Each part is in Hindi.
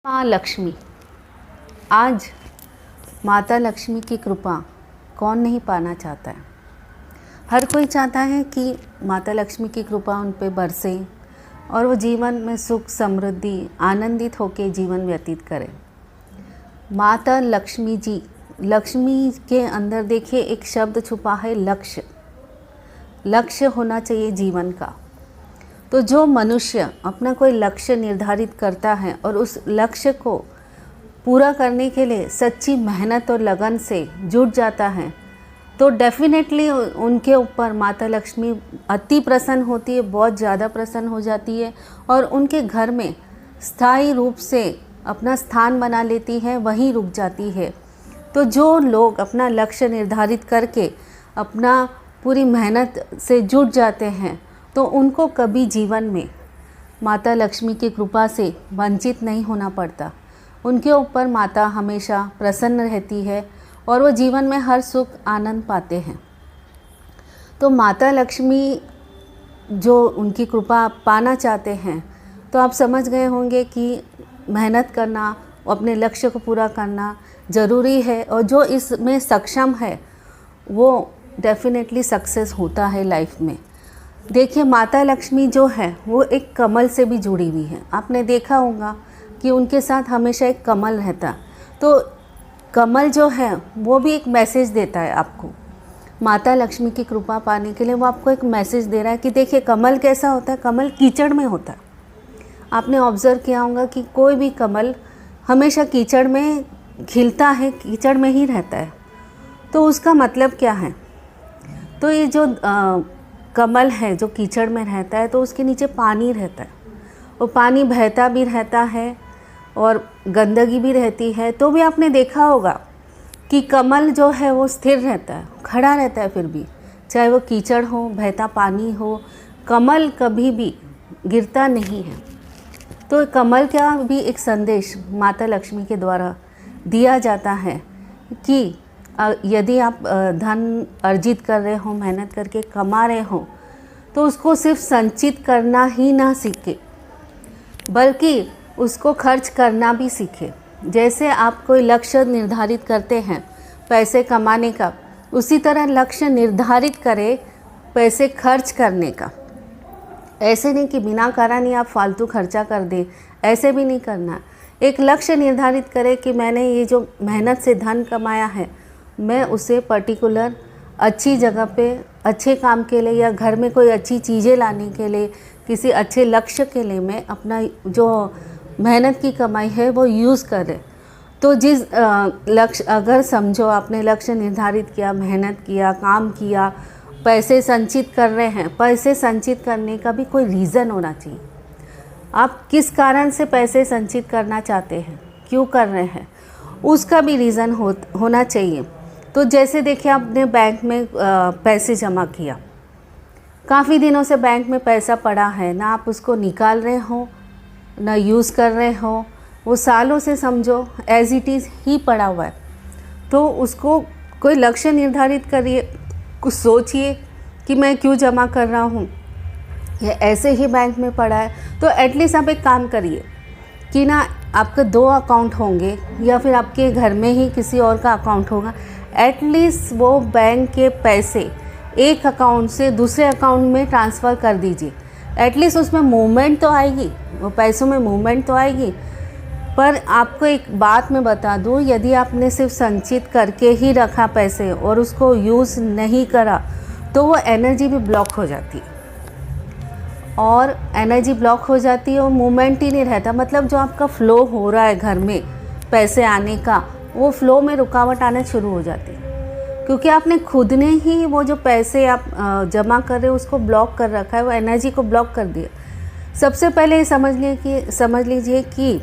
माँ लक्ष्मी। आज माता लक्ष्मी की कृपा कौन नहीं पाना चाहता है। हर कोई चाहता है कि माता लक्ष्मी की कृपा उन पे बरसे और वो जीवन में सुख समृद्धि आनंदित होकर जीवन व्यतीत करें। माता लक्ष्मी जी, लक्ष्मी के अंदर देखिए एक शब्द छुपा है, लक्ष्य। लक्ष्य होना चाहिए जीवन का। तो जो मनुष्य अपना कोई लक्ष्य निर्धारित करता है और उस लक्ष्य को पूरा करने के लिए सच्ची मेहनत और लगन से जुट जाता है तो डेफिनेटली उनके ऊपर माता लक्ष्मी अति प्रसन्न होती है, बहुत ज़्यादा प्रसन्न हो जाती है और उनके घर में स्थायी रूप से अपना स्थान बना लेती है, वहीं रुक जाती है। तो जो लोग अपना लक्ष्य निर्धारित करके अपना पूरी मेहनत से जुट जाते हैं तो उनको कभी जीवन में माता लक्ष्मी की कृपा से वंचित नहीं होना पड़ता। उनके ऊपर माता हमेशा प्रसन्न रहती है और वो जीवन में हर सुख आनंद पाते हैं। तो माता लक्ष्मी जो उनकी कृपा पाना चाहते हैं तो आप समझ गए होंगे कि मेहनत करना, अपने लक्ष्य को पूरा करना ज़रूरी है और जो इसमें सक्षम है वो डेफिनेटली सक्सेस होता है लाइफ में। देखिए माता लक्ष्मी जो है वो एक कमल से भी जुड़ी हुई है। आपने देखा होगा कि उनके साथ हमेशा एक कमल रहता। तो कमल जो है वो भी एक मैसेज देता है आपको। माता लक्ष्मी की कृपा पाने के लिए वो आपको एक मैसेज दे रहा है कि देखिए कमल कैसा होता है, कमल कीचड़ में होता है। आपने ऑब्ज़र्व किया होगा कि कोई भी कमल हमेशा कीचड़ में खिलता है, कीचड़ में ही रहता है। तो उसका मतलब क्या है? तो ये जो कमल है जो कीचड़ में रहता है तो उसके नीचे पानी रहता है, वो पानी बहता भी रहता है और गंदगी भी रहती है। तो भी आपने देखा होगा कि कमल जो है वो स्थिर रहता है, खड़ा रहता है। फिर भी चाहे वो कीचड़ हो, बहता पानी हो, कमल कभी भी गिरता नहीं है। तो कमल का भी एक संदेश माता लक्ष्मी के द्वारा दिया जाता है कि यदि आप धन अर्जित कर रहे हो, मेहनत करके कमा रहे हो तो उसको सिर्फ संचित करना ही ना सीखे बल्कि उसको खर्च करना भी सीखे। जैसे आप कोई लक्ष्य निर्धारित करते हैं पैसे कमाने का, उसी तरह लक्ष्य निर्धारित करें पैसे खर्च करने का। ऐसे नहीं कि बिना कारण ही आप फालतू खर्चा कर दें, ऐसे भी नहीं करना। एक लक्ष्य निर्धारित करें कि मैंने ये जो मेहनत से धन कमाया है मैं उसे पर्टिकुलर अच्छी जगह पे अच्छे काम के लिए या घर में कोई अच्छी चीज़ें लाने के लिए, किसी अच्छे लक्ष्य के लिए मैं अपना जो मेहनत की कमाई है वो यूज़ करें। तो जिस लक्ष्य, अगर समझो आपने लक्ष्य निर्धारित किया, मेहनत किया, काम किया, पैसे संचित कर रहे हैं, पैसे संचित करने का भी कोई रीज़न होना चाहिए। आप किस कारण से पैसे संचित करना चाहते हैं, क्यों कर रहे हैं, उसका भी रीज़न होना चाहिए। तो जैसे देखिए आपने बैंक में पैसे जमा किया, काफ़ी दिनों से बैंक में पैसा पड़ा है, ना आप उसको निकाल रहे हो ना यूज़ कर रहे हो, वो सालों से समझो एज इट इज़ ही पड़ा हुआ है। तो उसको कोई लक्ष्य निर्धारित करिए, कुछ सोचिए कि मैं क्यों जमा कर रहा हूँ, ये ऐसे ही बैंक में पड़ा है। तो एटलीस्ट आप एक काम करिए कि ना आपके 2 अकाउंट होंगे या फिर आपके घर में ही किसी और का अकाउंट होगा, एटलीस्ट वो बैंक के पैसे एक अकाउंट से दूसरे अकाउंट में ट्रांसफ़र कर दीजिए। एटलीस्ट उसमें मूवमेंट तो आएगी, वो पैसों में मूवमेंट तो आएगी। पर आपको एक बात मैं बता दूँ, यदि आपने सिर्फ संचित करके ही रखा पैसे और उसको यूज़ नहीं करा तो वो एनर्जी भी ब्लॉक हो जाती है और एनर्जी ब्लॉक हो जाती है और मूवमेंट ही नहीं रहता। मतलब जो आपका फ़्लो हो रहा है घर में पैसे आने का, वो फ़्लो में रुकावट आना शुरू हो जाती है क्योंकि आपने खुद ने ही वो जो पैसे आप जमा कर रहे हो उसको ब्लॉक कर रखा है, वो एनर्जी को ब्लॉक कर दिया। सबसे पहले ये समझ लीजिए कि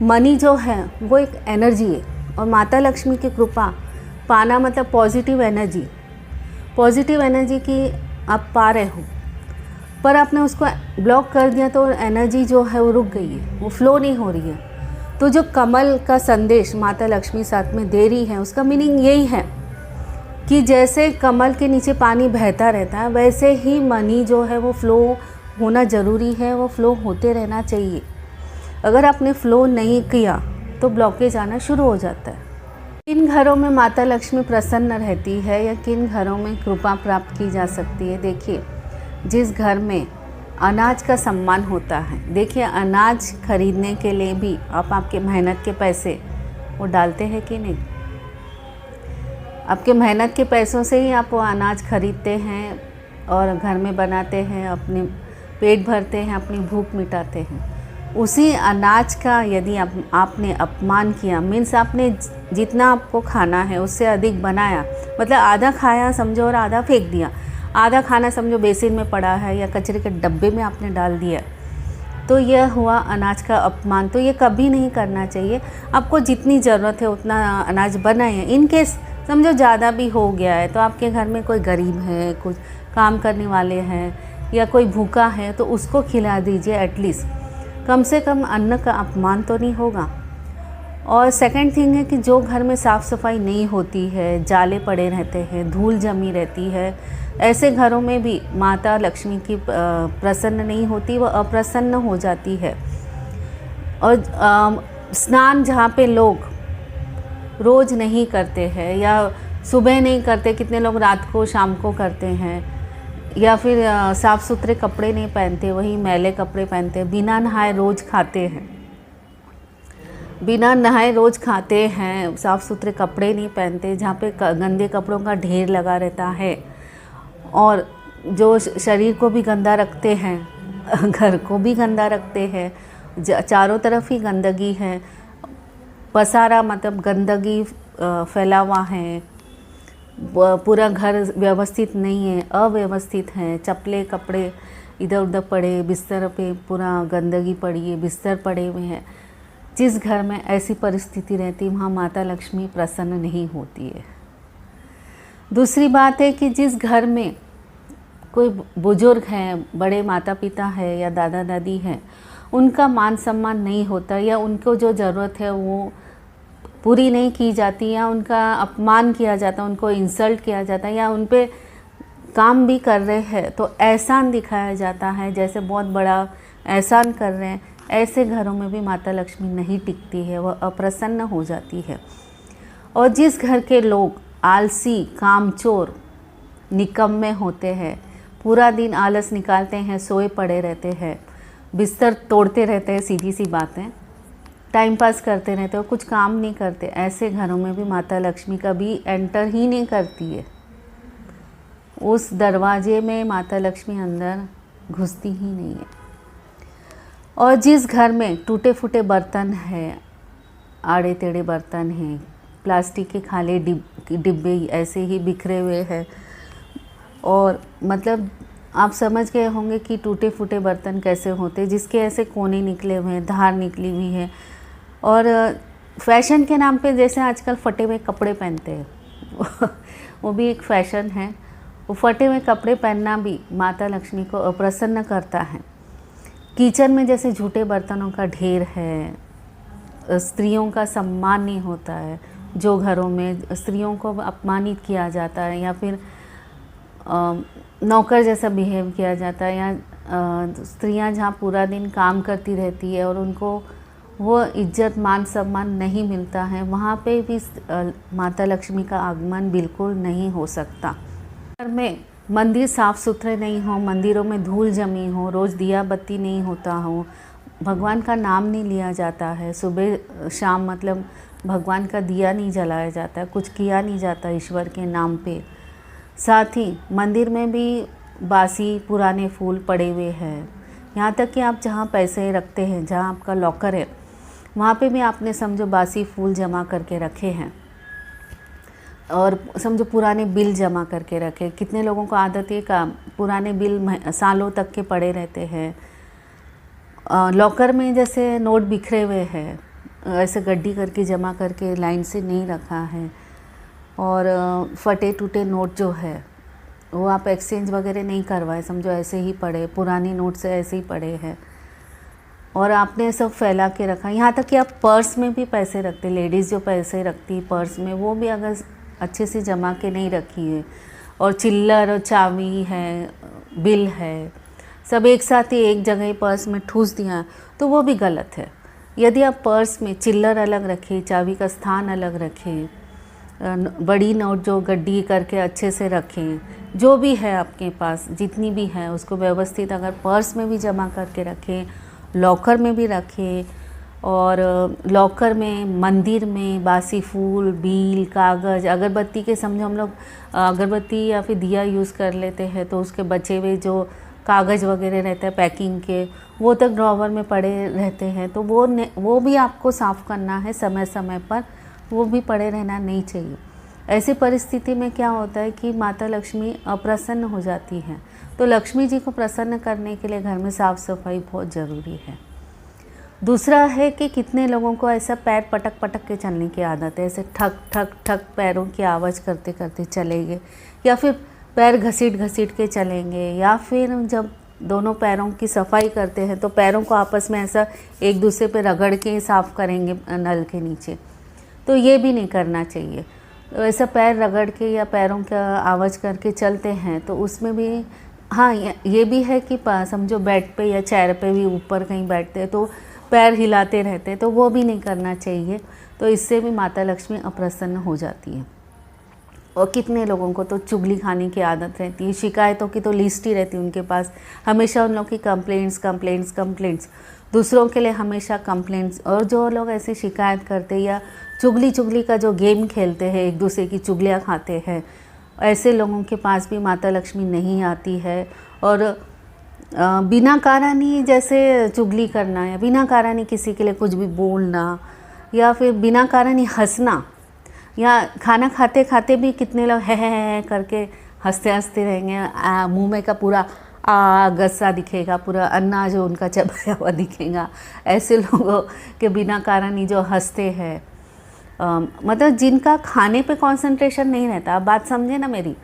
मनी जो है वो एक एनर्जी है और माता लक्ष्मी की कृपा पाना मतलब पॉजिटिव एनर्जी की आप पा रहे हो, पर आपने उसको ब्लॉक कर दिया तो एनर्जी जो है वो रुक गई है, वो फ़्लो नहीं हो रही है। तो जो कमल का संदेश माता लक्ष्मी साथ में दे रही है उसका मीनिंग यही है कि जैसे कमल के नीचे पानी बहता रहता है वैसे ही मनी जो है वो फ़्लो होना ज़रूरी है, वो फ़्लो होते रहना चाहिए। अगर आपने फ्लो नहीं किया तो ब्लॉकेज आना शुरू हो जाता है। किन घरों में माता लक्ष्मी प्रसन्न रहती है या किन घरों में कृपा प्राप्त की जा सकती है? देखिए, जिस घर में अनाज का सम्मान होता है, देखिए अनाज खरीदने के लिए भी आप आपके मेहनत के पैसे वो डालते हैं कि नहीं? आपके मेहनत के पैसों से ही आप वो अनाज खरीदते हैं और घर में बनाते हैं, अपने पेट भरते हैं, अपनी भूख मिटाते हैं। उसी अनाज का यदि आपने अपमान किया, मीन्स आपने जितना आपको खाना है उससे अधिक बनाया, मतलब आधा खाया समझो और आधा फेंक दिया, आधा खाना समझो बेसिन में पड़ा है या कचरे के डब्बे में आपने डाल दिया, तो यह हुआ अनाज का अपमान। तो ये कभी नहीं करना चाहिए। आपको जितनी ज़रूरत है उतना अनाज बनाएं। इन केस समझो ज़्यादा भी हो गया है तो आपके घर में कोई गरीब है, कुछ काम करने वाले हैं या कोई भूखा है तो उसको खिला दीजिए। एटलीस्ट कम से कम अन्न का अपमान तो नहीं होगा। और सेकंड थिंग है कि जो घर में साफ़ सफाई नहीं होती है, जाले पड़े रहते हैं, धूल जमी रहती है, ऐसे घरों में भी माता लक्ष्मी की प्रसन्न नहीं होती, वह अप्रसन्न हो जाती है। और स्नान जहाँ पे लोग रोज़ नहीं करते हैं या सुबह नहीं करते, कितने लोग रात को शाम को करते हैं, या फिर साफ़ सुथरे कपड़े नहीं पहनते, वही मैले कपड़े पहनते हैं, बिना नहाए रोज़ खाते हैं, बिना नहाए रोज़ खाते हैं, साफ़ सुथरे कपड़े नहीं पहनते, जहाँ पे गंदे कपड़ों का ढेर लगा रहता है और जो शरीर को भी गंदा रखते हैं, घर को भी गंदा रखते हैं, चारों तरफ ही गंदगी है, पसारा मतलब गंदगी फैला हुआ है, पूरा घर व्यवस्थित नहीं है, अव्यवस्थित है, चप्पलें कपड़े इधर उधर पड़े, बिस्तर पे पूरा गंदगी पड़ी है, बिस्तर पड़े हुए हैं। जिस घर में ऐसी परिस्थिति रहती है वहाँ माता लक्ष्मी प्रसन्न नहीं होती है। दूसरी बात है कि जिस घर में कोई बुजुर्ग हैं, बड़े माता पिता है या दादा दादी हैं, उनका मान सम्मान नहीं होता या उनको जो ज़रूरत है वो पूरी नहीं की जाती या उनका अपमान किया जाता, उनको इंसल्ट किया जाता है या उन पे काम भी कर रहे हैं तो एहसान दिखाया जाता है, जैसे बहुत बड़ा एहसान कर रहे हैं। ऐसे घरों में भी माता लक्ष्मी नहीं टिकती है, वह अप्रसन्न हो जाती है। और जिस घर के लोग आलसी, कामचोर, निकम्मे होते हैं, पूरा दिन आलस निकालते हैं, सोए पड़े रहते हैं, बिस्तर तोड़ते रहते हैं, सीधी सी बात है, टाइम पास करते रहते हो, कुछ काम नहीं करते, ऐसे घरों में भी माता लक्ष्मी कभी एंटर ही नहीं करती है। उस दरवाजे में माता लक्ष्मी अंदर घुसती ही नहीं है। और जिस घर में टूटे फूटे बर्तन हैं, आड़े टेढ़े बर्तन हैं, प्लास्टिक के खाली डिब्बे ऐसे ही बिखरे हुए हैं, और मतलब आप समझ गए होंगे कि टूटे फूटे बर्तन कैसे होते हैं, जिसके ऐसे कोने निकले हुए हैं, धार निकली हुई है, और फैशन के नाम पे जैसे आजकल फटे हुए कपड़े पहनते हैं वो भी एक फ़ैशन है। वो फटे हुए कपड़े पहनना भी माता लक्ष्मी को अप्रसन्न करता है। किचन में जैसे झूठे बर्तनों का ढेर है, स्त्रियों का सम्मान नहीं होता है, जो घरों में स्त्रियों को अपमानित किया जाता है या फिर नौकर जैसा बिहेव किया जाता है, या स्त्रियां जहाँ पूरा दिन काम करती रहती है और उनको वो इज्जत मान सम्मान नहीं मिलता है, वहाँ पे भी माता लक्ष्मी का आगमन बिल्कुल नहीं हो सकता। घर में मंदिर साफ़ सुथरे नहीं हो, मंदिरों में धूल जमी हो, रोज़ दिया बत्ती नहीं होता हो, भगवान का नाम नहीं लिया जाता है, सुबह शाम मतलब भगवान का दिया नहीं जलाया जाता, कुछ किया नहीं जाता ईश्वर के नाम पे। साथ ही मंदिर में भी बासी पुराने फूल पड़े हुए हैं, यहाँ तक कि आप जहाँ पैसे रखते हैं, जहाँ आपका लॉकर है, वहाँ पे भी आपने समझो बासी फूल जमा करके रखे हैं, और समझो पुराने बिल जमा करके रखे। कितने लोगों को आदत है का पुराने बिल सालों तक के पड़े रहते हैं। लॉकर में जैसे नोट बिखरे हुए हैं, ऐसे गड्डी करके जमा करके लाइन से नहीं रखा है, और फटे टूटे नोट जो है वो आप एक्सचेंज वगैरह नहीं करवाए, समझो ऐसे ही पड़े, पुराने नोट से ऐसे ही पड़े हैं, और आपने सब फैला के रखा। यहाँ तक कि आप पर्स में भी पैसे रखते, लेडीज़ जो पैसे रखती है पर्स में, वो भी अगर अच्छे से जमा के नहीं रखी है, और चिल्लर और चाबी है, बिल है, सब एक साथ ही एक जगह पर्स में ठूस दिया, तो वो भी गलत है। यदि आप पर्स में चिल्लर अलग रखें, चाबी का स्थान अलग रखें, बड़ी नोट जो गड्डी करके अच्छे से रखें, जो भी है आपके पास जितनी भी है उसको व्यवस्थित अगर पर्स में भी जमा करके रखें, लॉकर में भी रखें, और लॉकर में, मंदिर में बासी फूल, बील, कागज़, अगरबत्ती के, समझो हम लोग अगरबत्ती या फिर दिया यूज़ कर लेते हैं तो उसके बचे हुए जो कागज़ वगैरह रहते हैं पैकिंग के, वो तक ड्रॉवर में पड़े रहते हैं, तो वो भी आपको साफ़ करना है समय समय पर, वो भी पड़े रहना नहीं चाहिए। ऐसी परिस्थिति में क्या होता है कि माता लक्ष्मी अप्रसन्न हो जाती हैं, तो लक्ष्मी जी को प्रसन्न करने के लिए घर में साफ़ सफाई बहुत ज़रूरी है। दूसरा है कि कितने लोगों को ऐसा पैर पटक पटक के चलने की आदत है, ऐसे ठक ठक ठक पैरों की आवाज़ करते करते चलेंगे, या फिर पैर घसीट घसीट के चलेंगे, या फिर जब दोनों पैरों की सफाई करते हैं तो पैरों को आपस में ऐसा एक दूसरे पे रगड़ के साफ़ करेंगे नल के नीचे, तो ये भी नहीं करना चाहिए। ऐसा पैर रगड़ के या पैरों का आवाज़ करके चलते हैं तो उसमें भी, हाँ ये भी है कि समझो बेड पे या चेयर पे भी ऊपर कहीं बैठते हैं तो पैर हिलाते रहते हैं, तो वो भी नहीं करना चाहिए, तो इससे भी माता लक्ष्मी अप्रसन्न हो जाती है। और कितने लोगों को तो चुगली खाने की आदत रहती है, शिकायतों की तो लिस्ट ही रहती है उनके पास, हमेशा उन लोगों की कंप्लेंट्स, दूसरों के लिए हमेशा कंप्लेंट्स। और जो लोग ऐसी शिकायत करते या चुगली का जो गेम खेलते हैं, एक दूसरे की चुगलियाँ खाते हैं, ऐसे लोगों के पास भी माता लक्ष्मी नहीं आती है। और बिना कारण ही जैसे चुगली करना या बिना कारण ही किसी के लिए कुछ भी बोलना, या फिर बिना कारण ही हंसना, या खाना खाते खाते भी कितने लोग है करके हंसते हंसते रहेंगे, मुंह में का पूरा गस्सा दिखेगा, पूरा अन्ना जो उनका चबाया हुआ दिखेगा। ऐसे लोगों के बिना कारण ही जो हंसते हैं, मतलब जिनका खाने पे कंसंट्रेशन नहीं रहता, आप बात समझे ना मेरी,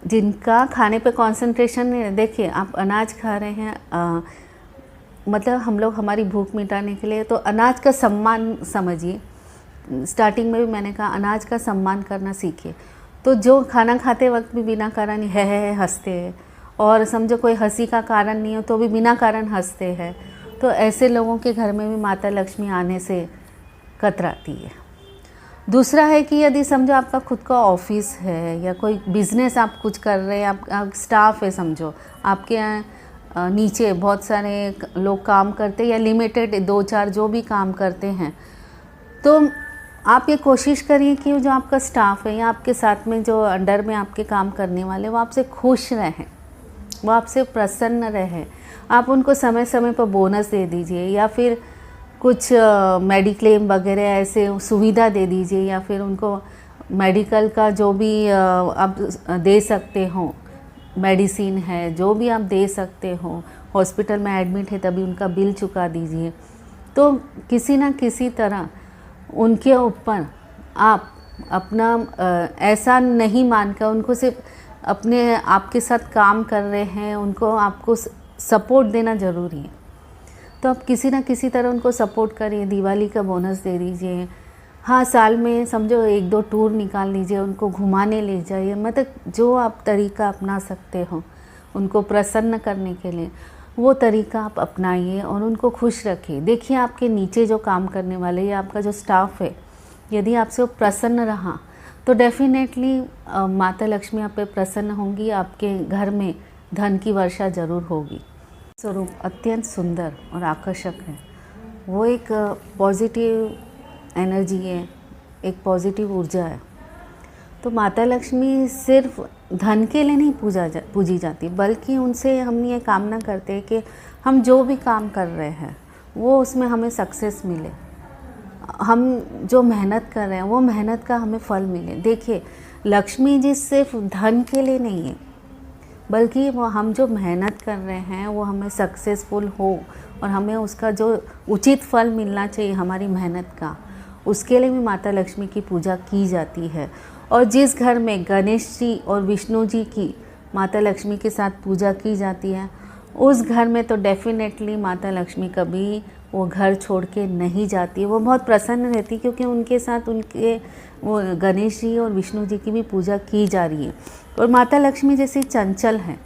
जिनका खाने पे कंसंट्रेशन नहीं रहता। देखिए आप अनाज खा रहे हैं, मतलब हम लोग हमारी भूख मिटाने के लिए तो अनाज का सम्मान समझिए। स्टार्टिंग में भी मैंने कहा अनाज का सम्मान करना सीखिए। तो जो खाना खाते वक्त भी बिना कारण है हंसते हैं, और समझो कोई हंसी का कारण नहीं हो तो भी बिना कारण हंसते हैं, तो ऐसे लोगों के घर में भी माता लक्ष्मी आने से कतराती है। दूसरा है कि यदि समझो आपका खुद का ऑफिस है या कोई बिज़नेस आप कुछ कर रहे हैं, आप स्टाफ है, समझो आपके नीचे बहुत सारे लोग काम करते या लिमिटेड 2-4 जो भी काम करते हैं, तो आप ये कोशिश करिए कि जो आपका स्टाफ है या आपके साथ में जो अंडर में आपके काम करने वाले, वो आपसे खुश रहें, वो आपसे प्रसन्न रहें। आप उनको समय समय पर बोनस दे दीजिए, या फिर कुछ मेडिक्लेम वगैरह ऐसे सुविधा दे दीजिए, या फिर उनको मेडिकल का जो भी आप दे सकते हो, मेडिसिन है जो भी आप दे सकते हो, हॉस्पिटल में एडमिट है तभी उनका बिल चुका दीजिए। तो किसी ना किसी तरह उनके ऊपर आप अपना ऐसा नहीं मानकर, उनको सिर्फ अपने आपके साथ काम कर रहे हैं, उनको आपको सपोर्ट देना ज़रूरी है। तो आप किसी ना किसी तरह उनको सपोर्ट करिए, दिवाली का बोनस दे दीजिए, हाँ साल में समझो 1-2 टूर निकाल लीजिए, उनको घुमाने ले जाइए, मतलब जो आप तरीका अपना सकते हो उनको प्रसन्न करने के लिए, वो तरीका आप अपनाइए और उनको खुश रखिए। देखिए आपके नीचे जो काम करने वाले या आपका जो स्टाफ है, यदि आपसे वो प्रसन्न रहा तो डेफिनेटली माता लक्ष्मी आप पे प्रसन्न होंगी, आपके घर में धन की वर्षा ज़रूर होगी। स्वरूप अत्यंत सुंदर और आकर्षक है, वो एक पॉजिटिव एनर्जी है, एक पॉजिटिव ऊर्जा है। तो माता लक्ष्मी सिर्फ धन के लिए नहीं पूजी जाती, बल्कि उनसे हम ये कामना करते हैं कि हम जो भी काम कर रहे हैं वो उसमें हमें सक्सेस मिले, हम जो मेहनत कर रहे हैं वो मेहनत का हमें फल मिले। देखिए लक्ष्मी जी सिर्फ धन के लिए नहीं है, बल्कि वो हम जो मेहनत कर रहे हैं वो हमें सक्सेसफुल हो और हमें उसका जो उचित फल मिलना चाहिए हमारी मेहनत का, उसके लिए भी माता लक्ष्मी की पूजा की जाती है। और जिस घर में गणेश जी और विष्णु जी की माता लक्ष्मी के साथ पूजा की जाती है, उस घर में तो डेफिनेटली माता लक्ष्मी कभी वो घर छोड़ के नहीं जाती, वो बहुत प्रसन्न रहती, क्योंकि उनके साथ उनके वो गणेश जी और विष्णु जी की भी पूजा की जा रही है। और माता लक्ष्मी जैसी चंचल है,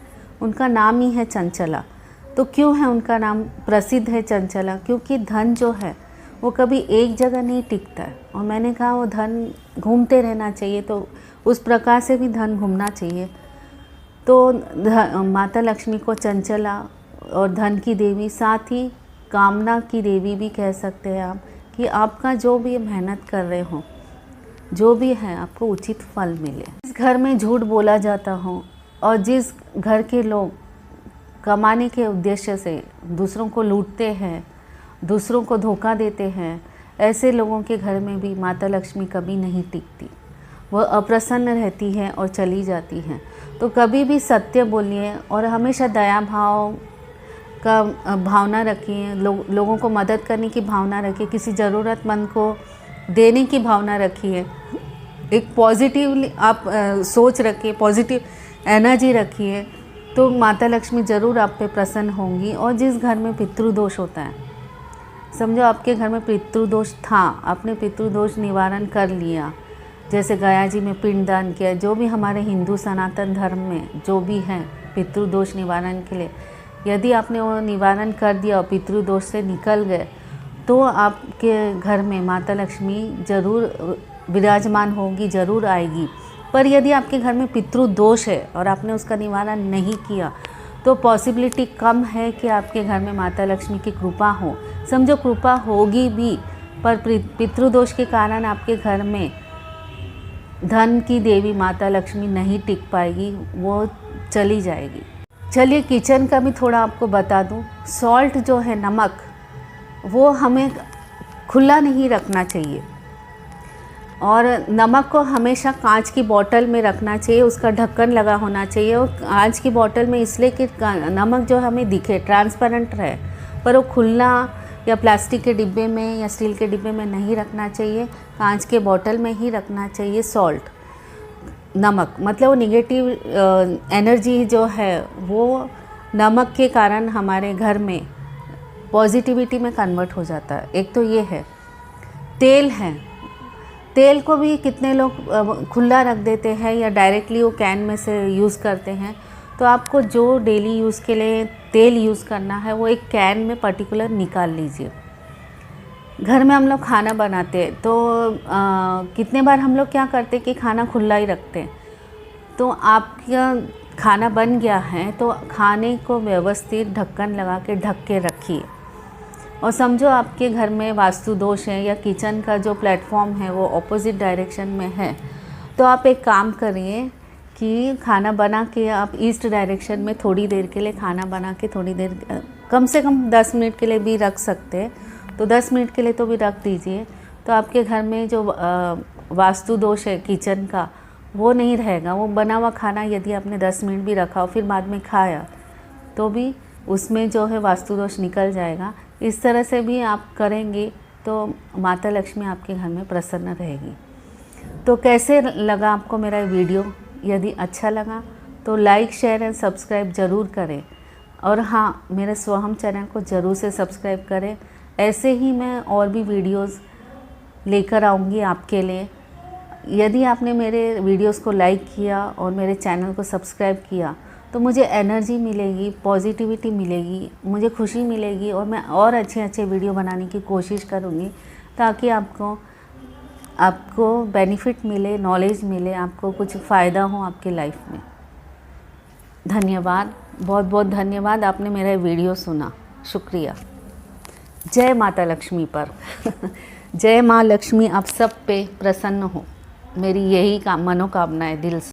उनका नाम ही है चंचला। तो क्यों है उनका नाम प्रसिद्ध है चंचला? क्योंकि धन जो है वो कभी एक जगह नहीं टिकता है। और मैंने कहा वो धन घूमते रहना चाहिए, तो उस प्रकार से भी धन घूमना चाहिए। तो माता लक्ष्मी को चंचला और धन की देवी, साथ ही कामना की देवी भी कह सकते हैं आप, कि आपका जो भी मेहनत कर रहे हो, जो भी है, आपको उचित फल मिले। जिस घर में झूठ बोला जाता हो और जिस घर के लोग कमाने के उद्देश्य से दूसरों को लूटते हैं, दूसरों को धोखा देते हैं, ऐसे लोगों के घर में भी माता लक्ष्मी कभी नहीं टिकती। वह अप्रसन्न रहती है और चली जाती हैं। तो कभी भी सत्य बोलिए और हमेशा दया भाव का भावना रखिए, लोगों को मदद करने की भावना रखिए, किसी ज़रूरतमंद को देने की भावना रखिए, एक पॉजिटिवली आप सोच रखिए, पॉजिटिव एनर्जी रखिए, तो माता लक्ष्मी ज़रूर आप पे प्रसन्न होंगी। और जिस घर में पितृदोष होता है, समझो आपके घर में पितृदोष था, आपने पितृदोष निवारण कर लिया, जैसे गया जी में पिंडदान किया, जो भी हमारे हिंदू सनातन धर्म में जो भी है पितृदोष निवारण के लिए, यदि आपने वो निवारण कर दिया और पितृदोष से निकल गए, तो आपके घर में माता लक्ष्मी ज़रूर विराजमान होगी, ज़रूर आएगी। पर यदि आपके घर में पितृदोष है और आपने उसका निवारण नहीं किया, तो पॉसिबिलिटी कम है कि आपके घर में माता लक्ष्मी की कृपा हो। समझो कृपा होगी भी, पर पितृदोष के कारण आपके घर में धन की देवी माता लक्ष्मी नहीं टिक पाएगी, वो चली जाएगी। चलिए किचन का भी थोड़ा आपको बता दूं। सॉल्ट जो है, नमक, वो हमें खुला नहीं रखना चाहिए और नमक को हमेशा कांच की बोतल में रखना चाहिए, उसका ढक्कन लगा होना चाहिए। और कांच की बोतल में इसलिए कि नमक जो हमें दिखे ट्रांसपेरेंट रहे, पर वो खुला या प्लास्टिक के डिब्बे में या स्टील के डिब्बे में नहीं रखना चाहिए, कांच के बोतल में ही रखना चाहिए। सॉल्ट, नमक, मतलब वो निगेटिव एनर्जी जो है वो नमक के कारण हमारे घर में पॉजिटिविटी में कन्वर्ट हो जाता है। एक तो ये है। तेल है, तेल को भी कितने लोग खुला रख देते हैं या डायरेक्टली वो कैन में से यूज़ करते हैं। तो आपको जो डेली यूज़ के लिए तेल यूज़ करना है, वो एक कैन में पर्टिकुलर निकाल लीजिए। घर में हम लोग खाना बनाते हैं तो कितने बार हम लोग क्या करते हैं कि खाना खुला ही रखते हैं। तो आपका खाना बन गया है तो खाने को व्यवस्थित ढक्कन लगा के ढक के रखिए। और समझो आपके घर में वास्तु दोष है या किचन का जो प्लेटफॉर्म है वो ऑपोजिट डायरेक्शन में है, तो आप एक काम करिए कि खाना बना के आप ईस्ट डायरेक्शन में थोड़ी देर के लिए खाना बना के, थोड़ी देर, कम से कम 10 मिनट के लिए भी रख सकते हैं, तो 10 मिनट के लिए तो भी रख दीजिए। तो आपके घर में जो वास्तु दोष है किचन का, वो नहीं रहेगा। वो बना हुआ खाना यदि आपने 10 मिनट भी रखा और फिर बाद में खाया, तो भी उसमें जो है वास्तु दोष निकल जाएगा। इस तरह से भी आप करेंगे तो माता लक्ष्मी आपके घर में प्रसन्न रहेगी। तो कैसे लगा आपको मेरा वीडियो? यदि अच्छा लगा तो लाइक, शेयर एंड सब्सक्राइब ज़रूर करें। और हाँ, मेरे स्वहम चैनल को ज़रूर से सब्सक्राइब करें। ऐसे ही मैं और भी वीडियोस लेकर आऊँगी आपके लिए। यदि आपने मेरे वीडियोस को लाइक किया और मेरे चैनल को सब्सक्राइब किया, तो मुझे एनर्जी मिलेगी, पॉजिटिविटी मिलेगी, मुझे खुशी मिलेगी और मैं और अच्छे वीडियो बनाने की कोशिश करूँगी, ताकि आपको बेनिफिट मिले, नॉलेज मिले, आपको कुछ फ़ायदा हो आपके लाइफ में। धन्यवाद, बहुत बहुत धन्यवाद, आपने मेरा वीडियो सुना, शुक्रिया। जय माता लक्ष्मी पर जय माँ लक्ष्मी आप सब पे प्रसन्न हो, मेरी यही मनोकामना है दिल से।